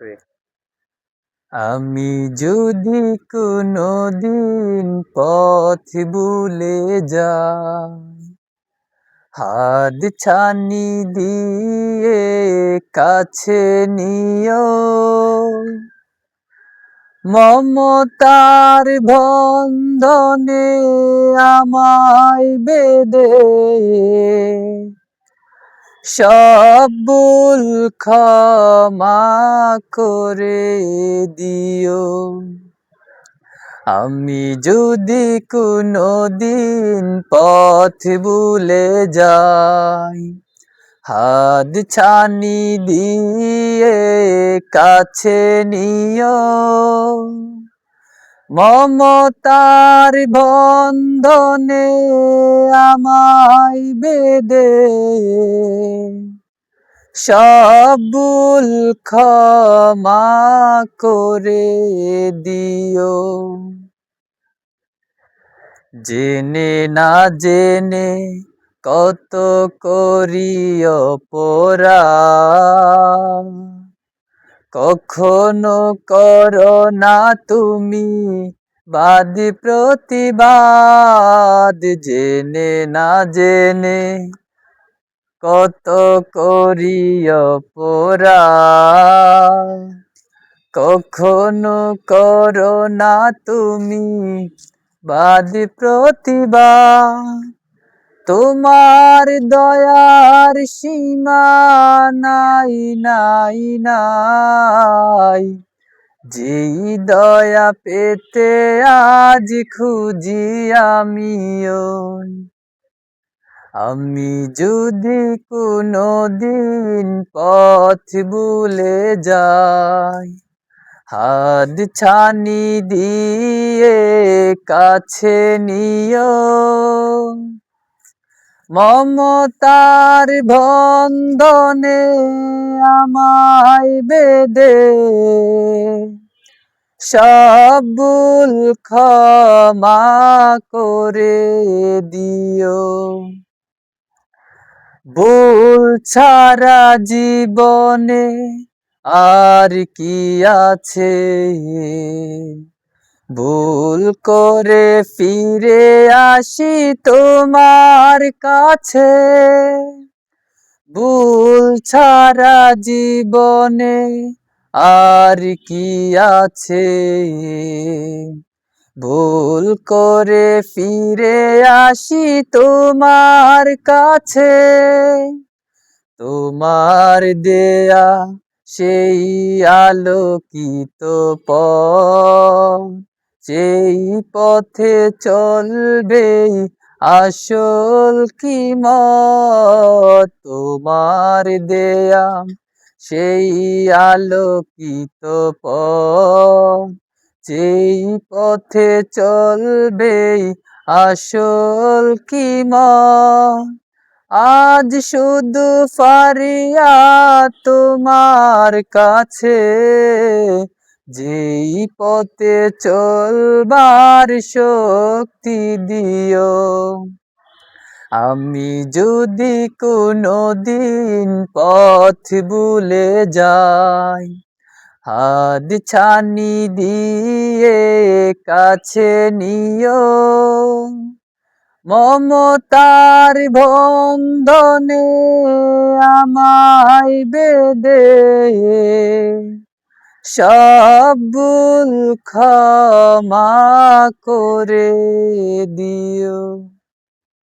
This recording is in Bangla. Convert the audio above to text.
করে। আমি যদি কোনদিন পথ ভুলে যাই, হাত ছানি দিয়ে কাছে নিও, মমতার বন্ধনে আমায় বেঁধে সব ভুল ক্ষমা করে দিও। আমি যদি কোনদিন পথ ভুলে যাই, হাত ছানি দিয়ে কাছে নিও, মমতার বন্ধনে আমায় বেঁধে সব ভুল ক্ষমা করে দিও। জেনে না জেনে কত করি অপরাধ, কখনো করো না তুমি বাদ প্রতিবাদ। জেনে না জেনে কত করি অপরাধ, কখনো করো না তুমি বাদ প্রতিবাদ। তোমার দয়ার সীমা নাই নাই নাই, যেই দয়া পেতে আজ খুঁজি আমিও। আমি যদি কোনদিন পথ ভুলে যাই, হাত ছানি দিয়ে কাছে নিও, মমতার বন্ধনে আমায় বেঁধে সব ভুল ক্ষমা করে দিও। ভুল ছাড়া জীবনে আর কি আছে, ভুল করে ফিরে আসি তোমার কাছে। ভুল ছাড়া জীবনে আর কি আছে, ভুল করে ফিরে আসি তোমার কাছে। তোমার দেয়া সেই আলোকিত পথ, সেই পথে চলবে আসল কিমত। তোমার দেয়া সেই আলোকিত পথ, সেই পথে চলবে আসল কিমত। আজ শুধু ফারিয়াদ তোমার কাছে, যেই পথে চলবার শক্তি দিও। আমি যদি কোনদিন পথ ভুলে যাই, হাত ছানি দিয়ে কাছে নিও, মমতার বন্ধনে আমায় বেঁধে সব ভুল ক্ষমা করে দিও।